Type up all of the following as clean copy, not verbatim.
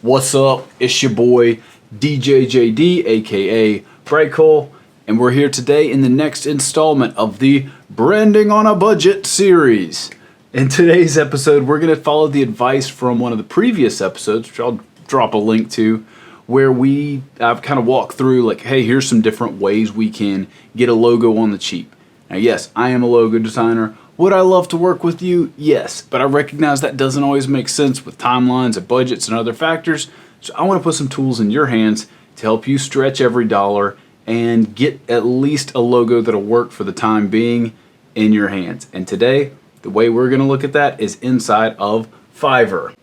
What's up? It's your boy DJJD, aka Braycole, and we're here today in the next installment of the Branding on a Budget series. In today's episode, we're going to follow the advice from one of the previous episodes, which I'll drop a link to, where I've kind of walked through like, hey, here's some different ways we can get a logo on the cheap. Now, yes, I am a logo designer. Would I love to work with you? Yes, but I recognize that doesn't always make sense with timelines and budgets and other factors. So I want to put some tools in your hands to help you stretch every dollar and get at least a logo that'll work for the time being in your hands. And today, the way we're going to look at that is inside of Fiverr.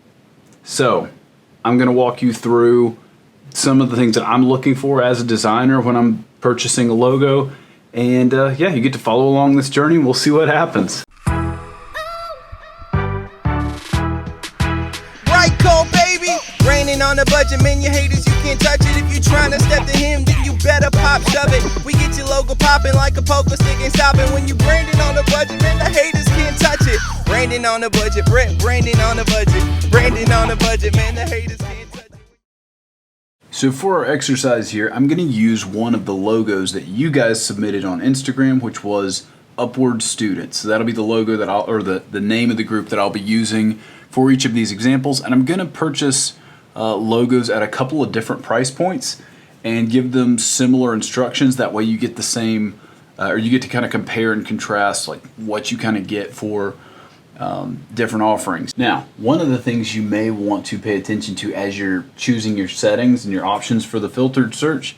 So I'm going to walk you through some of the things that I'm looking for as a designer when I'm purchasing a logo. And yeah, you get to follow along this journey and we'll see what happens. Right, cold baby. Raining on the budget, man, your haters, you can't touch it. If you trying to step to him, then you better pop, shove it. We get your logo popping like a poker stick and stopping. When you branding on the budget, man, the haters can't touch it. Branding on the budget, branding on the budget. Branding on the budget, man, the haters can't touch it. So for our exercise here, I'm going to use one of the logos that you guys submitted on Instagram, which was Upward Students. So that'll be the logo that or the name of the group that I'll be using for each of these examples. And I'm going to purchase logos at a couple of different price points and give them similar instructions. That way you get the same, or you get to kind of compare and contrast like what you kind of get for different offerings. Now, one of the things you may want to pay attention to as you're choosing your settings and your options for the filtered search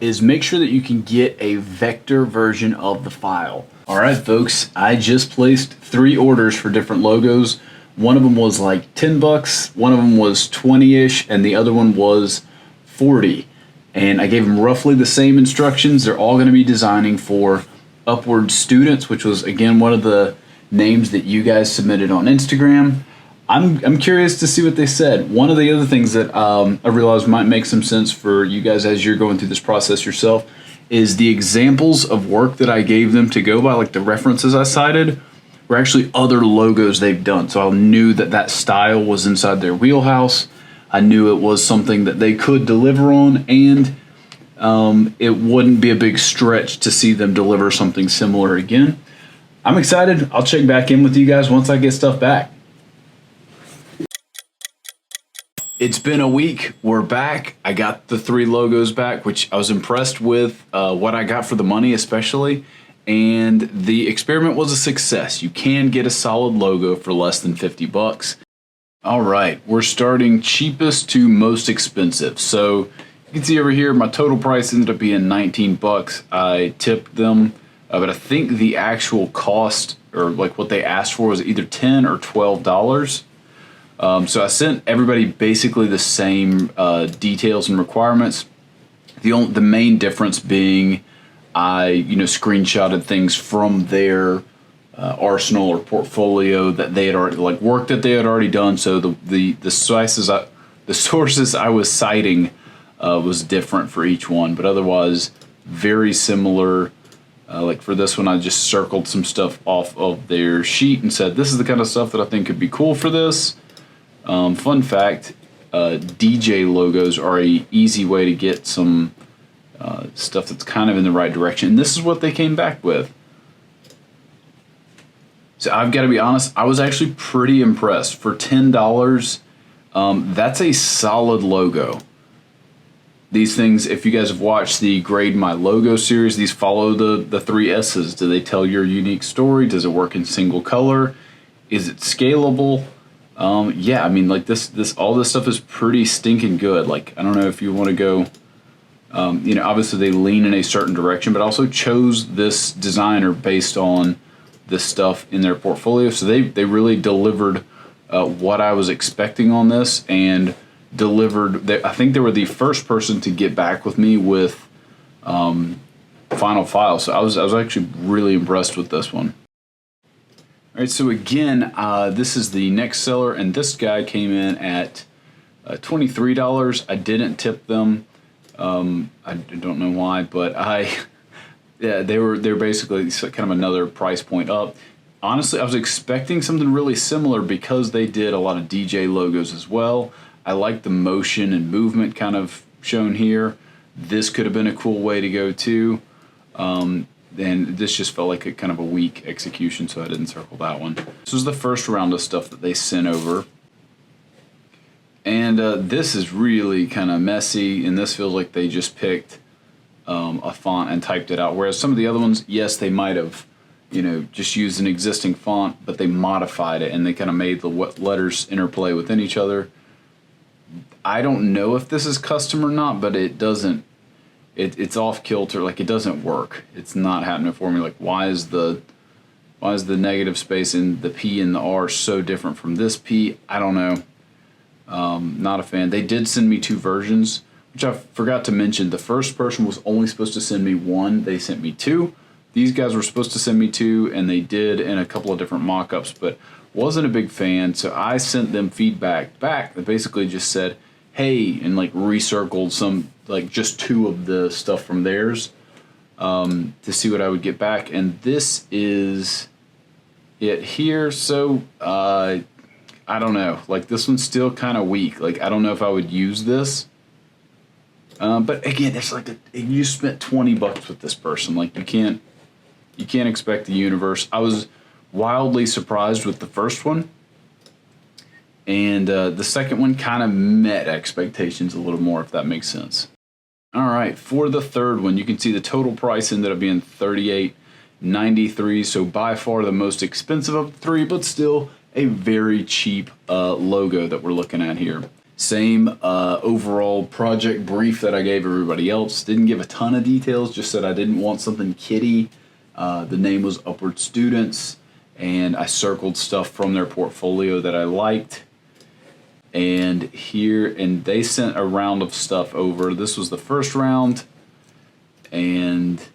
is make sure that you can get a vector version of the file. All right, folks, I just placed 3 orders for different logos. One of them was like $10, one of them was 20-ish, and the other one was 40. And I gave them roughly the same instructions. They're all going to be designing for Upward Students, which was, again, one of the names that you guys submitted on Instagram. I'm curious to see what they said. One of the other things that I realized might make some sense for you guys as you're going through this process yourself is the examples of work that I gave them to go by, like the references I cited, were actually other logos they've done. So I knew that that style was inside their wheelhouse. I knew it was something that they could deliver on, and it wouldn't be a big stretch to see them deliver something similar again. I'm excited. I'll check back in with you guys once I get stuff back. It's been a week. We're back. I got the 3 logos back, which I was impressed with what I got for the money especially. And the experiment was a success. You can get a solid logo for less than $50. All right, we're starting cheapest to most expensive. So you can see over here, my total price ended up being $19. I tipped them. But I think the actual cost, or like what they asked for, was either $10 or $12. So I sent everybody basically the same details and requirements. The main difference being I screenshotted things from their arsenal or portfolio that they had already, like work that they had already done. So the sources I was citing was different for each one, but otherwise very similar. Like for this one, I just circled some stuff off of their sheet and said, this is the kind of stuff that I think could be cool for this. Fun fact, DJ logos are a easy way to get some stuff that's kind of in the right direction. And this is what they came back with. So I've got to be honest, I was actually pretty impressed. For $10, that's a solid logo. These things, if you guys have watched the Grade My Logo series, these follow the 3 S's. Do they tell your unique story? Does it work in single color? Is it scalable? Yeah, I mean, like all this stuff is pretty stinking good. Like, I don't know if you want to go, obviously they lean in a certain direction, but also chose this designer based on this stuff in their portfolio. So they really delivered what I was expecting on this, and delivered. I think they were the first person to get back with me with final file. So I was actually really impressed with this one. All right, so again, this is the next seller, and this guy came in at $23. I didn't tip them. I don't know why, but they're basically kind of another price point up. Honestly, I was expecting something really similar because they did a lot of DJ logos as well. I like the motion and movement kind of shown here. This could have been a cool way to go too. And this just felt like a kind of a weak execution, so I didn't circle that one. This was the first round of stuff that they sent over. And this is really kind of messy, and this feels like they just picked a font and typed it out. Whereas some of the other ones, yes, they might have, you know, just used an existing font, but they modified it and they kind of made the letters interplay within each other. I don't know if this is custom or not, but it doesn't, it's off kilter. Like, it doesn't work. It's not happening for me. Like, why is the negative space in the P and the R so different from this P? I don't know. Not a fan. They did send me 2 versions, which I forgot to mention. The first person was only supposed to send me 1. They sent me 2. These guys were supposed to send me 2, and they did in a couple of different mock-ups, but wasn't a big fan. So I sent them feedback back that basically just said, hey, and like recircled some, like just 2 of the stuff from theirs to see what I would get back. And this is it here. So I don't know. Like, this one's still kind of weak. Like, I don't know if I would use this. But again, it's like you spent $20 with this person. Like, you can't expect the universe. I was wildly surprised with the first one, and the second one kind of met expectations a little more, if that makes sense. All right, for the third one, you can see the total price ended up being $38.93. So by far the most expensive of the 3, but still a very cheap logo that we're looking at here. Same overall project brief that I gave everybody else. Didn't give a ton of details, just said I didn't want something kiddie. The name was Upward Students, and I circled stuff from their portfolio that I liked. And here, and they sent a round of stuff over. This was the first round, and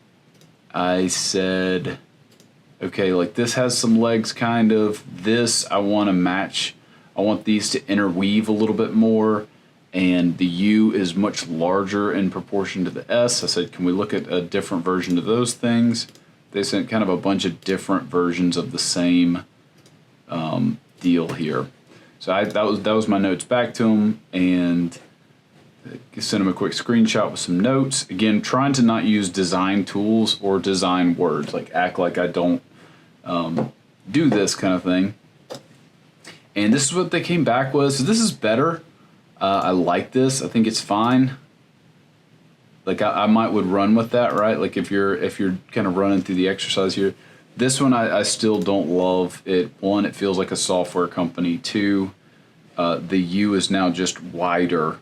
I said, okay, like, this has some legs kind of. This I want to match. I want these to interweave a little bit more, and the U is much larger in proportion to the S. I said, can we look at a different version of those things? They sent kind of a bunch of different versions of the same deal here. So that was my notes back to them, and sent them a quick screenshot with some notes. Again, trying to not use design tools or design words, like act like I don't do this kind of thing. And this is what they came back with. So this is better. I like this. I think it's fine. Like, I might would run with that, right? Like, if you're kind of running through the exercise here. This one I still don't love. One, it feels like a software company. 2, the U is now just wider.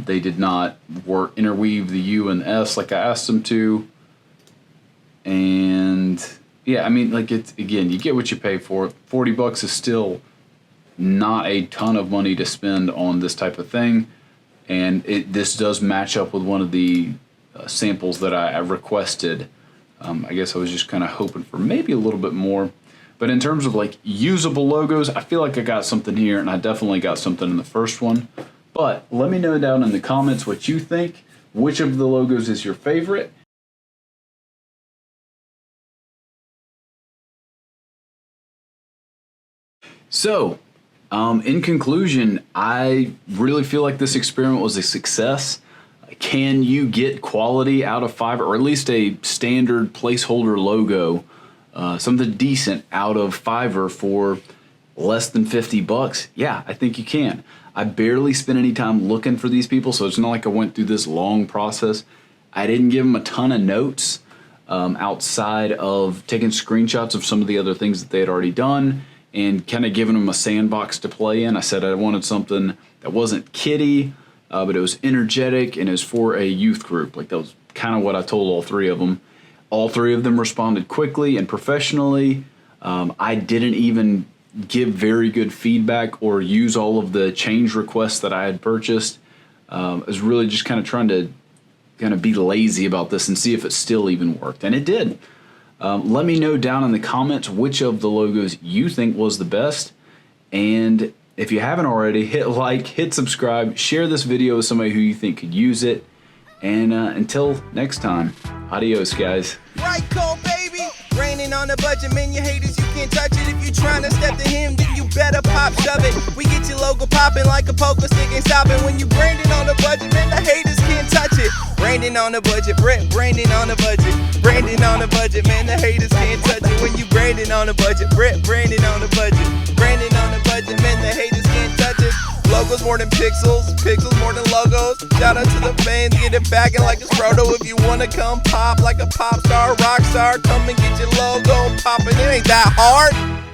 They did not interweave the U and the S like I asked them to. And yeah, I mean, like, it's, again, you get what you pay for. $40 is still not a ton of money to spend on this type of thing. And this does match up with one of the samples that I requested. I guess I was just kind of hoping for maybe a little bit more. But in terms of like usable logos, I feel like I got something here, and I definitely got something in the first one. But let me know down in the comments what you think. Which of the logos is your favorite? So, in conclusion, I really feel like this experiment was a success. Can you get quality out of Fiverr, or at least a standard placeholder logo, something decent out of Fiverr for less than $50? Yeah, I think you can. I barely spent any time looking for these people, so it's not like I went through this long process. I didn't give them a ton of notes outside of taking screenshots of some of the other things that they had already done and kind of giving them a sandbox to play in. I said I wanted something that wasn't kiddie, but it was energetic, and it was for a youth group. Like, that was kind of what I told all 3 of them. All 3 of them responded quickly and professionally. I didn't even give very good feedback or use all of the change requests that I had purchased. I was really just kind of trying to be lazy about this and see if it still even worked, and it did. Let me know down in the comments which of the logos you think was the best, and if you haven't already, hit like, hit subscribe, share this video with somebody who you think could use it, and until next time, adios, guys. Right, Cole, baby. Raining on a budget, man, you haters, you can't touch it. If you tryna step to him, then you better pop, shove it. We get your logo popping like a poker stick, ain't stopping. When you branding on a budget, man, the haters can't touch it. Branding on a budget, branding on a budget. Branding on a budget, man, the haters can't touch it. When you branding on a budget, branding on a budget. Branding on a budget, man, the haters can't touch it. Logos more than pixels, pixels more than logos. Shout out to the fans, get it bagging like it's Frodo. If you wanna come pop like a pop star, rock star, come and get your logo popping. It ain't that hard.